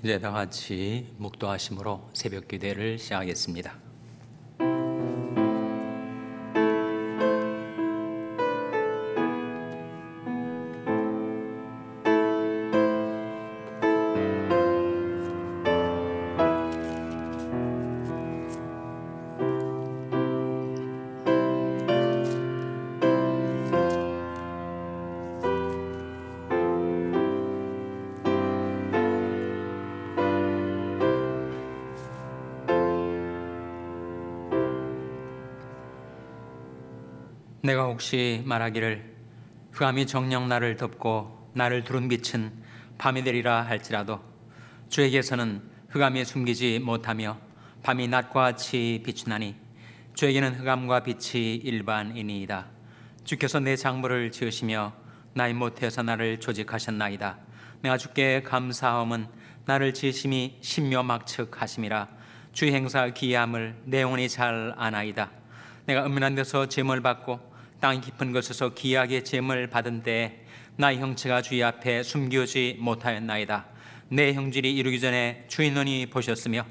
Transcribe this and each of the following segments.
이제 다 같이 묵도하심으로 새벽 기도를 시작하겠습니다. 내가 혹시 말하기를 흑암이 정녕 나를 덮고 나를 두른 빛은 밤이 되리라 할지라도 주에게서는 흑암이 숨기지 못하며 밤이 낮과 같이 비추나니 주에게는 흑암과 빛이 일반이니이다. 주께서 내 장부를 지으시며 나의 모태에서 나를 조직하셨나이다. 내가 주께 감사함은 나를 지으심이 신묘막측하심이라. 주의 행사 기이함을 내 영혼이 잘 아나이다. 내가 은밀한 데서 제물을 받고 땅 깊은 곳에서 귀하게 제물 받은 때에 나의 형체가 주의 앞에 숨기지 못하였나이다. 내 형질이 이루기 전에 주의 눈이 보셨으며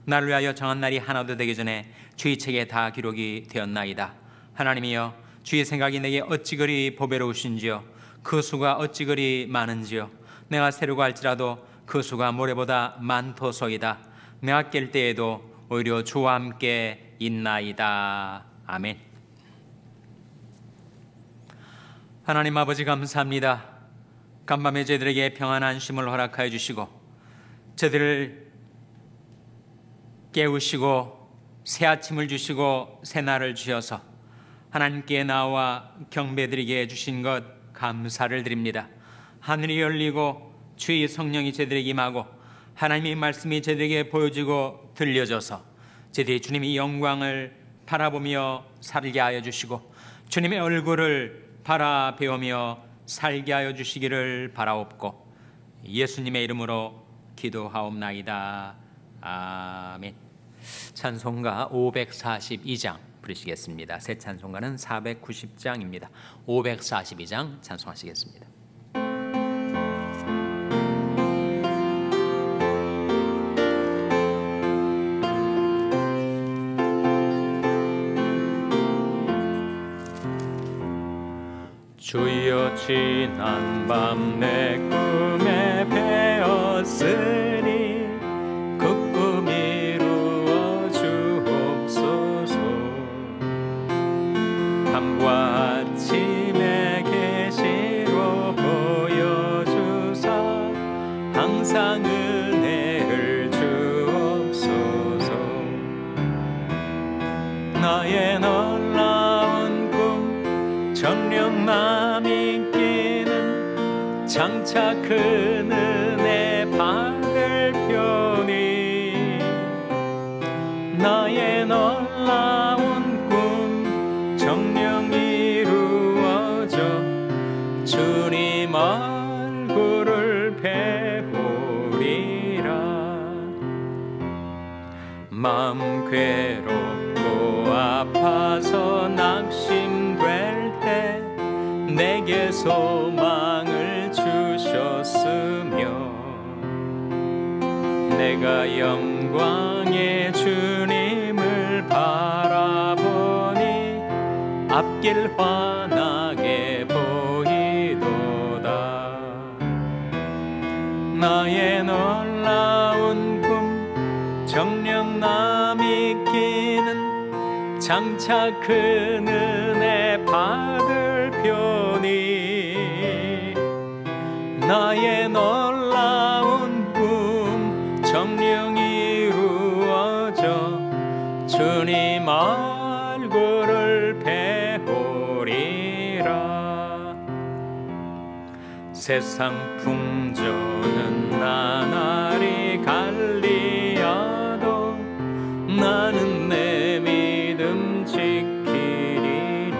나를 위하여 정한 날이 하나도 되기 전에 주의 책에 다 기록이 되었나이다. 하나님이여, 주의 생각이 내게 어찌 그리 보배로우신지요, 그 수가 어찌 그리 많은지요. 내가 새로고 할지라도 그 수가 모래보다 많도소이다. 내가 깰 때에도 오히려 주와 함께 있나이다. 아멘. 하나님 아버지, 감사합니다. 간밤에 저희들에게 평안한 쉼을 허락하여 주시고 저희들을 깨우시고 새 아침을 주시고 새 날을 주셔서 하나님께 나와 경배드리게 해주신 것 감사를 드립니다. 하늘이 열리고 주의 성령이 저희들에게 임하고 하나님의 말씀이 저희들에게 보여지고 들려져서 저희들이 주님의 영광을 바라보며 살게 하여 주시고 주님의 얼굴을 바라배우며 살게 하여 주시기를 바라옵고 예수님의 이름으로 기도하옵나이다. 아멘. 찬송가 542장 부르시겠습니다. 새 찬송가는 490장입니다. 542장 찬송하시겠습니다. 주여, 지난 밤 내 꿈에 배었으니 그 꿈 이루어 주옵소서. 밤과 아침에 계시로 보여주사 항상 은혜를 주옵소서. 나의 놀라운 꿈 정녕 남이 끼는 장차 큰 은혜 받을 편이 나의 놀라운 꿈 정녕 이루어져 주님 얼굴을 배우리라. 마음 괴롭고 아파서 낙심될 때 내게 소망을 주셨으며 내가 영광의 주님을 바라보니 앞길 환하게 보이도다. 나의 놀라운 꿈 정녕 남이 끼는 장차 큰 은혜 받을 편이 나의 놀라운 꿈 정녕 이루어져 주님 얼굴을 배우리라. 세상 풍조는 나날이 갈리어도 나는 내 믿음 지키리니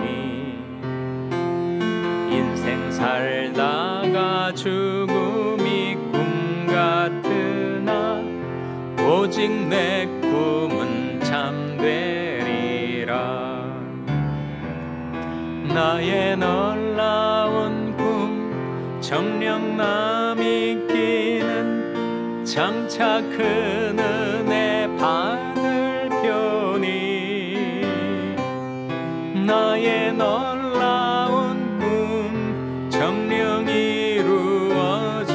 인생 살다가 죽음이 꿈 같으나 오직 내 꿈은 참되리라. 나의 놀라운 꿈 정녕 남이 끼는 장차 큰 은혜 받을 편이 나의 놀라운 꿈 정령 이루어져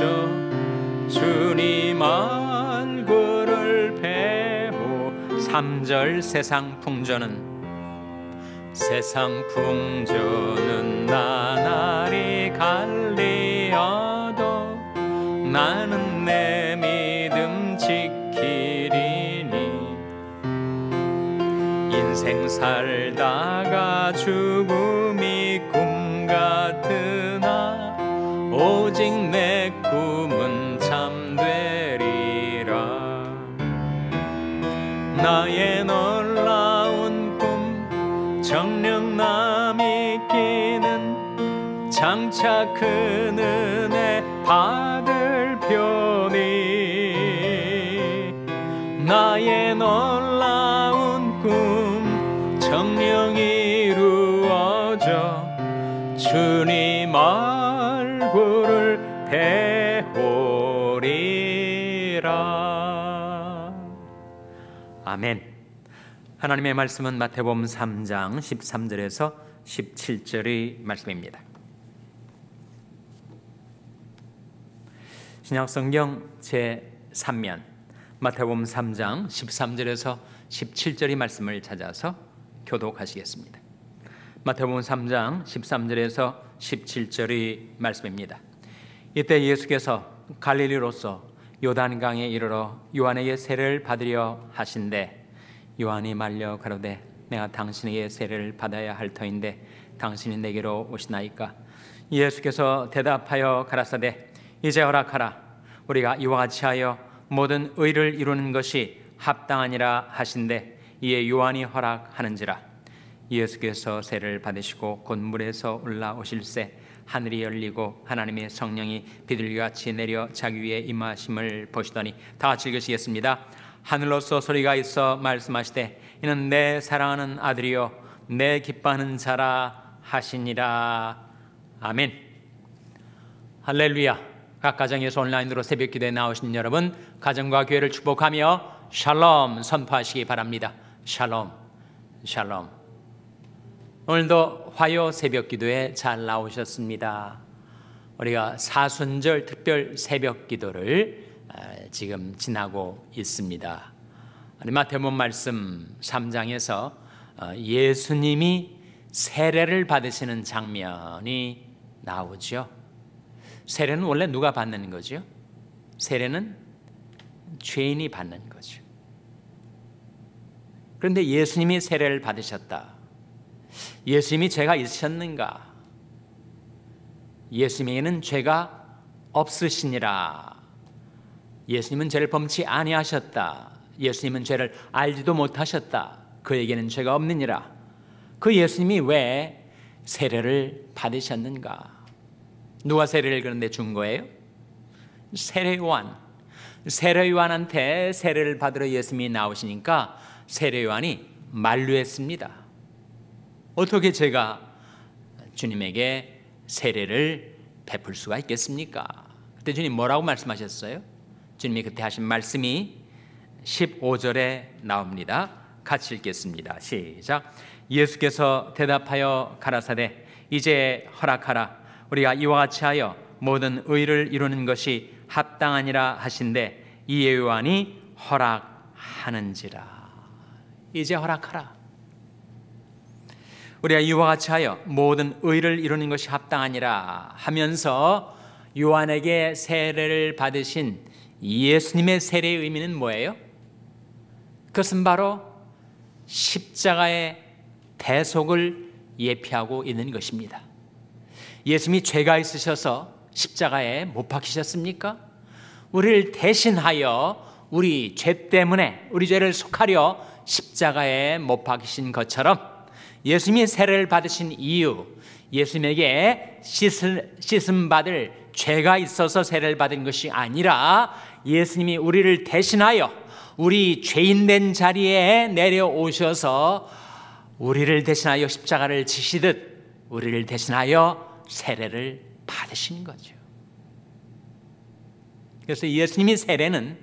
주님 얼굴을 배우 3절 세상 풍조는 나날이 갈리어도 나는 내 믿음 지키리니 인생 살다가 죽음이 꿈 같으나 오직 내 꿈은 참되리라. 나의 놀라운 꿈 정녕 남이 끼는 장차 큰 은혜 받을 편이 나의 놀라운 꿈 정녕 이루어져 주님 얼굴을 배우리라. 아멘. 하나님의 말씀은 마태복음 3장 13절에서 17절의 말씀입니다. 신약성경 제3면 마태복음 3장 13절에서 17절의 말씀을 찾아서 교독하시겠습니다. 마태복음 3장 13절에서 17절의 말씀입니다. 이때 예수께서 갈릴리로서 요단강에 이르러 요한에게 세례를 받으려 하신대 요한이 말려 가로되 내가 당신에게 세례를 받아야 할 터인데 당신이 내게로 오시나이까? 예수께서 대답하여 가라사대 이제 허락하라. 우리가 이와 같이 하여 모든 의를 이루는 것이 합당하니라 하신대 이에 요한이 허락하는지라. 예수께서 세례를 받으시고 곧 물에서 올라오실새 하늘이 열리고 하나님의 성령이 비둘기같이 내려 자기 위에 임하심을 보시더니 다 같이 읽으시겠습니다. 하늘로서 소리가 있어 말씀하시되 이는 내 사랑하는 아들이요 내 기뻐하는 자라 하시니라. 아멘. 할렐루야. 각 가정에서 온라인으로 새벽기도에 나오신 여러분 가정과 교회를 축복하며 샬롬 선포하시기 바랍니다. 샬롬 샬롬. 오늘도 화요 새벽기도에 잘 나오셨습니다. 우리가 사순절 특별 새벽기도를 지금 지나고 있습니다. 마태복음 말씀 3장에서 예수님이 세례를 받으시는 장면이 나오죠. 세례는 원래 누가 받는 거죠? 세례는 죄인이 받는 거죠. 그런데 예수님이 세례를 받으셨다. 예수님이 죄가 있으셨는가? 예수님에게는 죄가 없으시니라. 예수님은 죄를 범치 아니하셨다. 예수님은 죄를 알지도 못하셨다. 그에게는 죄가 없느니라. 그 예수님이 왜 세례를 받으셨는가? 누가 세례를 그런데 준 거예요? 세례요한. 세례요한한테 세례를 받으러 예수님이 나오시니까 세례요한이 만류했습니다. 어떻게 제가 주님에게 세례를 베풀 수가 있겠습니까? 그때 주님 뭐라고 말씀하셨어요? 주님이 그때 하신 말씀이 15절에 나옵니다. 같이 읽겠습니다. 시작. 예수께서 대답하여 가라사대 이제 허락하라. 우리가 이와 같이 하여 모든 의를 이루는 것이 합당하니라 하신대 이에 요한이 허락하는지라. 이제 허락하라. 우리가 이와 같이 하여 모든 의를 이루는 것이 합당하니라 하면서 요한에게 세례를 받으신 예수님의 세례의 의미는 뭐예요? 그것은 바로 십자가의 대속을 예표하고 있는 것입니다. 예수님이 죄가 있으셔서 십자가에 못 박히셨습니까? 우리를 대신하여 우리 죄 때문에 우리 죄를 속하려 십자가에 못 박히신 것처럼 예수님이 세례를 받으신 이유, 예수님에게 씻음 받을 죄가 있어서 세례를 받은 것이 아니라 예수님이 우리를 대신하여 우리 죄인된 자리에 내려오셔서 우리를 대신하여 십자가를 지시듯 우리를 대신하여 세례를 받으신 거죠. 그래서 예수님이 세례는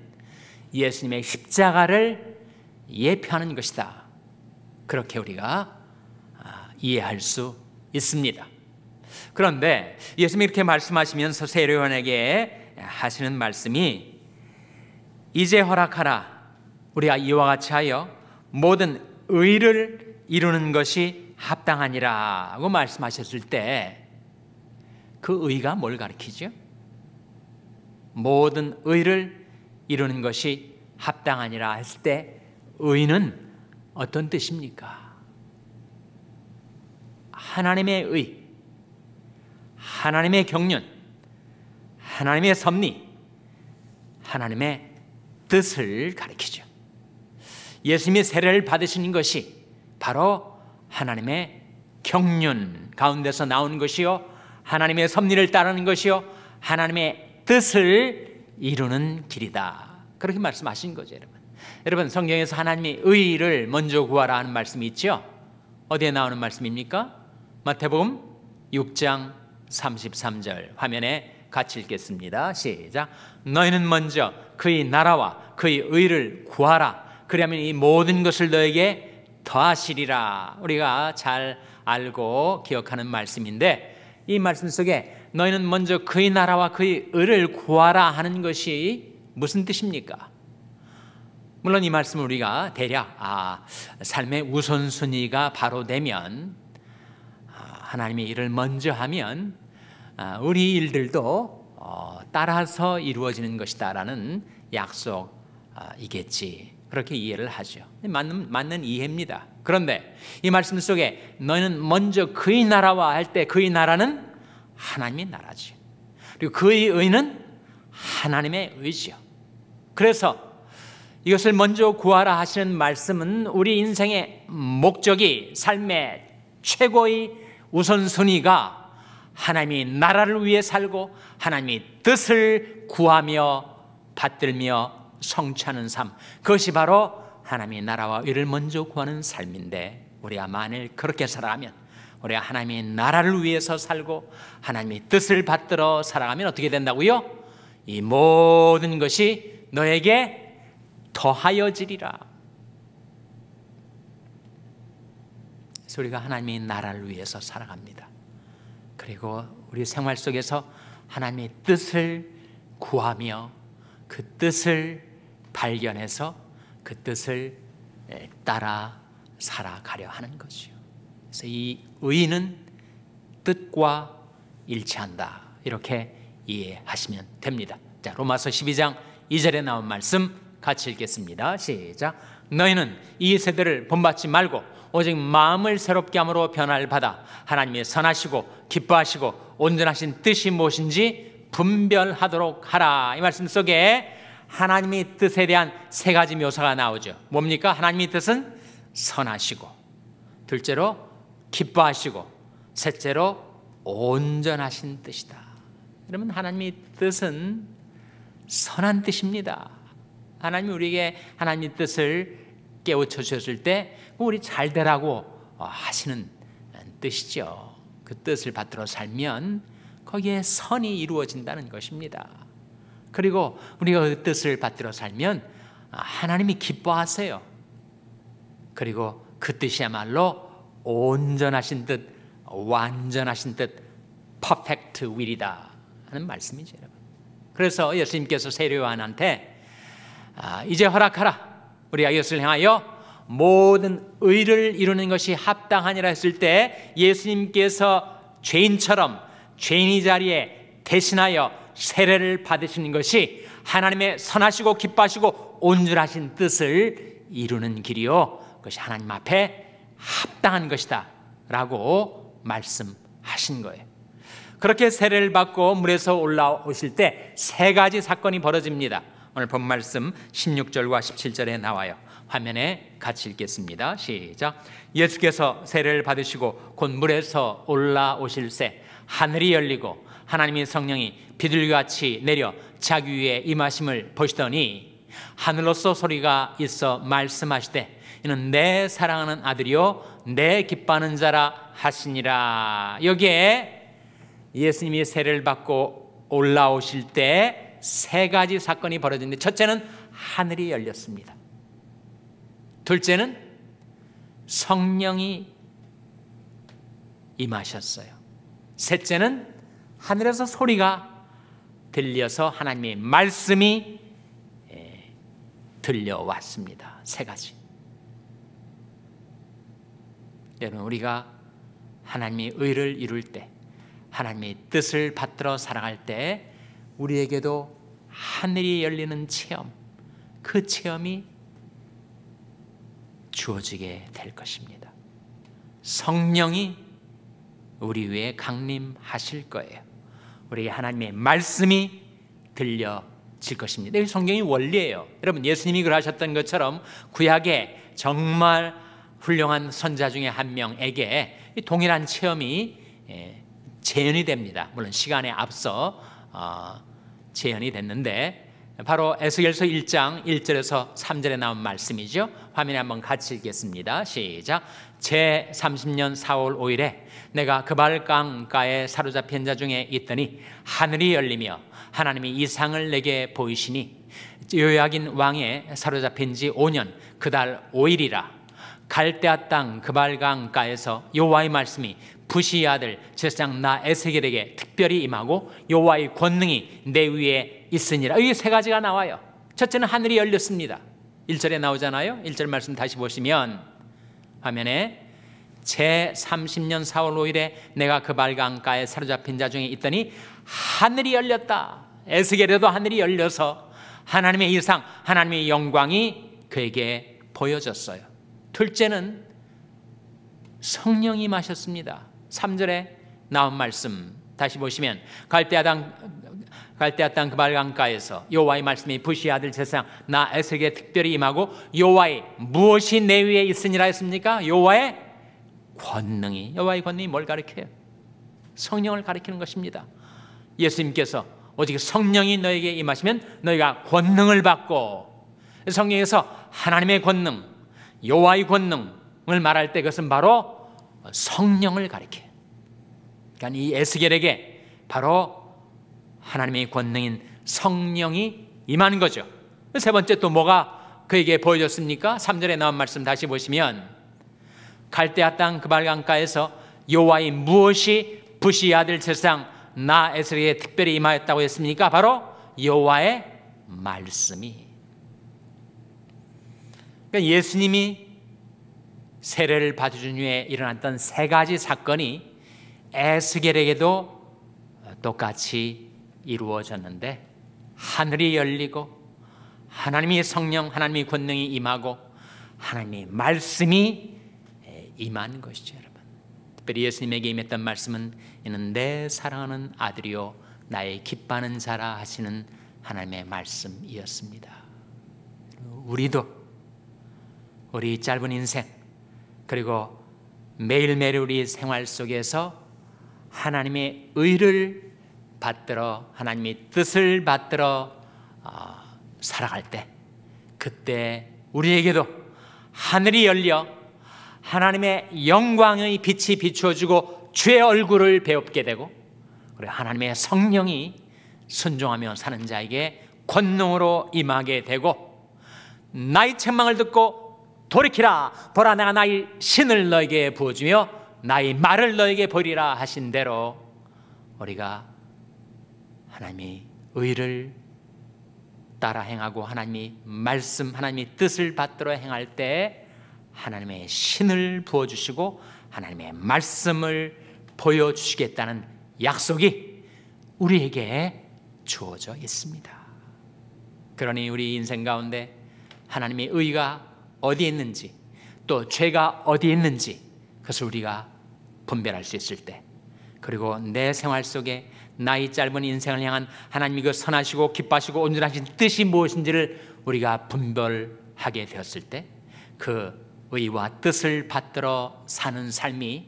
예수님의 십자가를 예표하는 것이다. 그렇게 우리가 이해할 수 있습니다. 그런데 예수님이 이렇게 말씀하시면서 세례요한에게 하시는 말씀이 이제 허락하라. 우리가 이와 같이 하여 모든 의를 이루는 것이 합당하니라 고 말씀하셨을 때 그 의가 뭘 가리키죠? 모든 의를 이루는 것이 합당하니라 했을 때 의는 어떤 뜻입니까? 하나님의 의, 하나님의 경륜, 하나님의 섭리, 하나님의 뜻을 가리키죠. 예수님이 세례를 받으시는 것이 바로 하나님의 경륜 가운데서 나오는 것이요, 하나님의 섭리를 따르는 것이요, 하나님의 뜻을 이루는 길이다. 그렇게 말씀하신 거죠, 여러분. 여러분, 성경에서 하나님의 의를 먼저 구하라 하는 말씀이 있죠. 어디에 나오는 말씀입니까? 마태복음 6장 33절 화면에 같이 읽겠습니다. 시작. 너희는 먼저 그의 나라와 그의 의를 구하라. 그러면 이 모든 것을 너에게 더하시리라. 우리가 잘 알고 기억하는 말씀인데, 이 말씀 속에 너희는 먼저 그의 나라와 그의 의를 구하라 하는 것이 무슨 뜻입니까? 물론 이 말씀을 우리가 대략 삶의 우선순위가 바로 되면, 하나님의 일을 먼저 하면 우리 일들도 따라서 이루어지는 것이다라는 약속이겠지, 그렇게 이해를 하죠. 맞는 이해입니다. 그런데 이 말씀 속에 너희는 먼저 그의 나라와 할 때 그의 나라는 하나님의 나라죠. 그리고 그의 의는 하나님의 의지요. 그래서 이것을 먼저 구하라 하시는 말씀은 우리 인생의 목적이, 삶의 최고의 우선순위가 하나님의 나라를 위해 살고 하나님의 뜻을 구하며 받들며 성취하는 삶, 그것이 바로 하나님의 나라와 의를 먼저 구하는 삶인데, 우리가 만일 그렇게 살아가면, 우리가 하나님의 나라를 위해서 살고 하나님의 뜻을 받들어 살아가면 어떻게 된다고요? 이 모든 것이 너에게 더하여지리라. 그래서 우리가 하나님의 나라를 위해서 살아갑니다. 그리고 우리 생활 속에서 하나님의 뜻을 구하며 그 뜻을 발견해서 그 뜻을 따라 살아가려 하는 거죠. 그래서 이 의는 뜻과 일치한다, 이렇게 이해하시면 됩니다. 자, 로마서 12장 2절에 나온 말씀 같이 읽겠습니다. 시작. 너희는 이 세대를 본받지 말고 오직 마음을 새롭게 함으로 변화를 받아 하나님의 선하시고 기뻐하시고 온전하신 뜻이 무엇인지 분별하도록 하라. 이 말씀 속에 하나님의 뜻에 대한 세 가지 묘사가 나오죠. 뭡니까? 하나님의 뜻은 선하시고, 둘째로 기뻐하시고, 셋째로 온전하신 뜻이다. 그러면 하나님의 뜻은 선한 뜻입니다. 하나님이 우리에게 하나님의 뜻을 깨우쳐 주셨을 때 우리 잘 되라고 하시는 뜻이죠. 그 뜻을 받들어 살면 거기에 선이 이루어진다는 것입니다. 그리고 우리가 그 뜻을 받들어 살면 하나님이 기뻐하세요. 그리고 그 뜻이야말로 온전하신 뜻, 완전하신 뜻, 퍼펙트 윌이다 하는 말씀이죠, 여러분. 그래서 예수님께서 세례요한한테 이제 허락하라. 우리가 이것을 향하여 모든 의를 이루는 것이 합당하니라 했을 때, 예수님께서 죄인처럼 죄인의 자리에 대신하여 세례를 받으시는 것이 하나님의 선하시고 기뻐하시고 온전하신 뜻을 이루는 길이요, 그것이 하나님 앞에 합당한 것이다 라고 말씀하신 거예요. 그렇게 세례를 받고 물에서 올라오실 때 세 가지 사건이 벌어집니다. 오늘 본 말씀 16절과 17절에 나와요. 화면에 같이 읽겠습니다. 시작. 예수께서 세례를 받으시고 곧 물에서 올라오실새 하늘이 열리고 하나님의 성령이 비둘기같이 내려 자기 위에 임하심을 보시더니 하늘로서 소리가 있어 말씀하시되 이는 내 사랑하는 아들이요 내 기뻐하는 자라 하시니라. 여기에 예수님이 세례를 받고 올라오실 때 세 가지 사건이 벌어지는데, 첫째는 하늘이 열렸습니다. 둘째는 성령이 임하셨어요. 셋째는 하늘에서 소리가 들려서 하나님의 말씀이 들려왔습니다. 세 가지. 여러분, 우리가 하나님의 의를 이룰 때, 하나님의 뜻을 받들어 살아갈 때 우리에게도 하늘이 열리는 체험, 그 체험이 주어지게 될 것입니다. 성령이 우리 위에 강림하실 거예요. 우리 하나님의 말씀이 들려질 것입니다. 이 성경이 원리예요. 여러분, 예수님이 그러하셨던 것처럼 구약에 정말 훌륭한 선자 중에 한 명에게 동일한 체험이 재현이 됩니다. 물론 시간에 앞서 재현이 됐는데, 바로 에스겔서 1장 1절에서 3절에 나온 말씀이죠. 화면에 한번 같이 읽겠습니다. 시작. 제 30년 4월 5일에 내가 그발강가에 사로잡힌 자 중에 있더니 하늘이 열리며 하나님이 이상을 내게 보이시니 요야긴 왕에 사로잡힌 지 5년 그달 5일이라. 갈대아 땅 그발강가에서 여호와의 말씀이 부시 아들 제사장 나 에스겔에게 특별히 임하고 여호와의 권능이 내 위에 있으니라. 이게 세 가지가 나와요. 첫째는 하늘이 열렸습니다. 1절에 나오잖아요. 1절 말씀 다시 보시면 화면에 제 30년 4월 5일에 내가 그발강가에 사로잡힌 자 중에 있더니 하늘이 열렸다. 에스겔에도 하늘이 열려서 하나님의 이상, 하나님의 영광이 그에게 보여졌어요. 둘째는 성령이 임하셨습니다. 3절에 나온 말씀 다시 보시면 갈대아 땅 그발강가에서 여호와의 말씀이 부시 아들 제사장 나 에스겔에게 특별히 임하고 여호와의 무엇이 내 위에 있으니라 했습니까? 여호와의 권능이. 여호와의 권능이 뭘 가리켜요? 성령을 가리키는 것입니다. 예수님께서 오직 성령이 너에게 임하시면 너희가 권능을 받고, 성령에서 하나님의 권능, 여호와의 권능을 말할 때 그것은 바로 성령을 가리켜요. 그러니까 이 에스겔에게 바로 하나님의 권능인 성령이 임한 거죠. 세 번째 또 뭐가 그에게 보여졌습니까? 3절에 나온 말씀 다시 보시면 갈대아 땅 그발강가에서 여호와의 무엇이 부시 아들 제사장 나 에스겔에게 특별히 임하였다고 했습니까? 바로 여호와의 말씀이. 그러니까 예수님이 세례를 받으신 후에 일어났던 세 가지 사건이 에스겔에게도 똑같이 이루어졌는데, 하늘이 열리고 하나님의 성령, 하나님의 권능이 임하고 하나님의 말씀이 임한 것이죠. 여러분, 특별히 예수님에게 임했던 말씀은 이는 내 사랑하는 아들이요 나의 기뻐하는 자라 하시는 하나님의 말씀이었습니다. 우리도 우리 짧은 인생, 그리고 매일매일 우리 생활 속에서 하나님의 의를 받들어, 하나님의 뜻을 받들어 살아갈 때, 그때 우리에게도 하늘이 열려 하나님의 영광의 빛이 비추어지고 주의 얼굴을 배웁게 되고, 그리고 하나님의 성령이 순종하며 사는 자에게 권능으로 임하게 되고, 나의 책망을 듣고 돌이키라, 보라 내가 나의 신을 너에게 부어주며 나의 말을 너에게 보리라 하신 대로 우리가 하나님의 의를 따라 행하고 하나님의 말씀, 하나님의 뜻을 받들어 행할 때 하나님의 신을 부어주시고 하나님의 말씀을 보여주시겠다는 약속이 우리에게 주어져 있습니다. 그러니 우리 인생 가운데 하나님의 의가 어디에 있는지, 또 죄가 어디에 있는지 그것을 우리가 분별할 수 있을 때, 그리고 내 생활 속에 나의 짧은 인생을 향한 하나님이 그 선하시고 기뻐하시고 온전하신 뜻이 무엇인지를 우리가 분별하게 되었을 때, 그 의와 뜻을 받들어 사는 삶이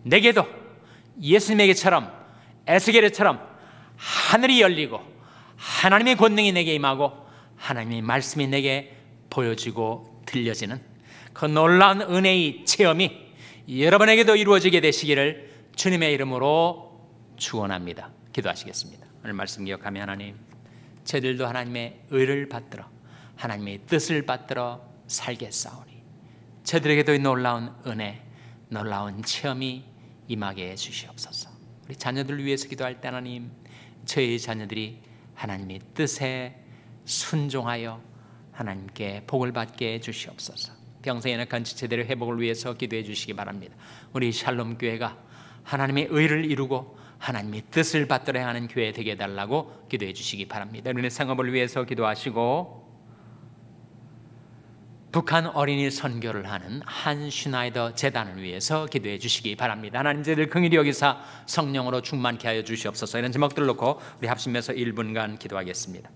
내게도 예수님에게처럼, 에스겔에처럼 하늘이 열리고 하나님의 권능이 내게 임하고 하나님의 말씀이 내게 보여지고 들려지는 그 놀라운 은혜의 체험이 여러분에게도 이루어지게 되시기를 주님의 이름으로 축원합니다. 기도하시겠습니다. 오늘 말씀 기억하며 하나님, 저희들도 하나님의 의를 받들어 하나님의 뜻을 받들어 살겠사오니 저들에게도 놀라운 은혜, 놀라운 체험이 임하게 해주시옵소서. 우리 자녀들을 위해서 기도할 때 하나님, 저희 자녀들이 하나님의 뜻에 순종하여 하나님께 복을 받게 해주시옵소서. 평생 연약한 지체들의 회복을 위해서 기도해 주시기 바랍니다. 우리 샬롬 교회가 하나님의 의를 이루고 하나님의 뜻을 받들어야 하는 교회 되게 해달라고 기도해 주시기 바랍니다. 우리의 상업을 위해서 기도하시고, 북한 어린이 선교를 하는 한슈나이더 재단을 위해서 기도해 주시기 바랍니다. 하나님, 저희들 긍휼히 여기사 성령으로 충만케 하여 주시옵소서. 이런 제목들을 놓고 우리 합심해서 1분간 기도하겠습니다.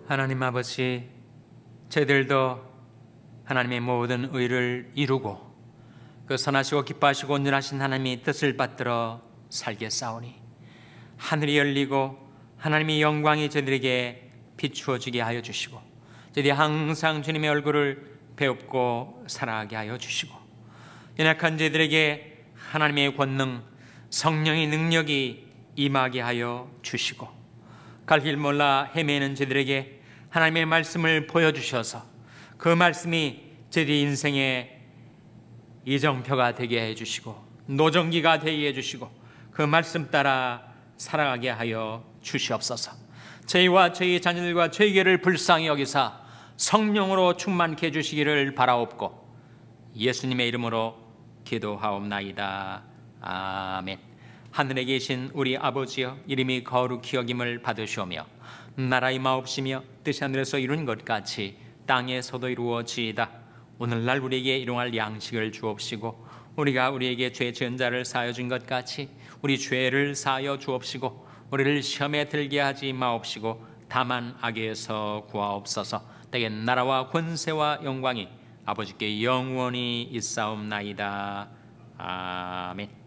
하나님 아버지, 저희들도 하나님의 모든 의를 이루고 그 선하시고 기뻐하시고 온전하신 하나님의 뜻을 받들어 살겠사오니 하늘이 열리고 하나님의 영광이 저희들에게 비추어지게 하여 주시고 저희들이 항상 주님의 얼굴을 배웁고 살아가게 하여 주시고 연약한 저희들에게 하나님의 권능, 성령의 능력이 임하게 하여 주시고 갈 길 몰라 헤매는 저희들에게 하나님의 말씀을 보여주셔서 그 말씀이 저희 인생의 이정표가 되게 해주시고 노정기가 되게 해주시고 그 말씀 따라 살아가게 하여 주시옵소서. 저희와 저희 자녀들과 저희 교회를 불쌍히 여기사 성령으로 충만케 해주시기를 바라옵고 예수님의 이름으로 기도하옵나이다. 아멘. 하늘에 계신 우리 아버지여, 이름이 거룩히 여김을 받으시오며 나라의 마옵시며 뜻이 하늘에서 이룬 것 같이 땅에서도 이루어지이다. 오늘날 우리에게 일용할 양식을 주옵시고 우리가 우리에게 죄 지은 자를 사하여 준 것 같이 우리 죄를 사하여 주옵시고 우리를 시험에 들게 하지 마옵시고 다만 악에서 구하옵소서. 때에 나라와 권세와 영광이 아버지께 영원히 있사옵나이다. 아멘.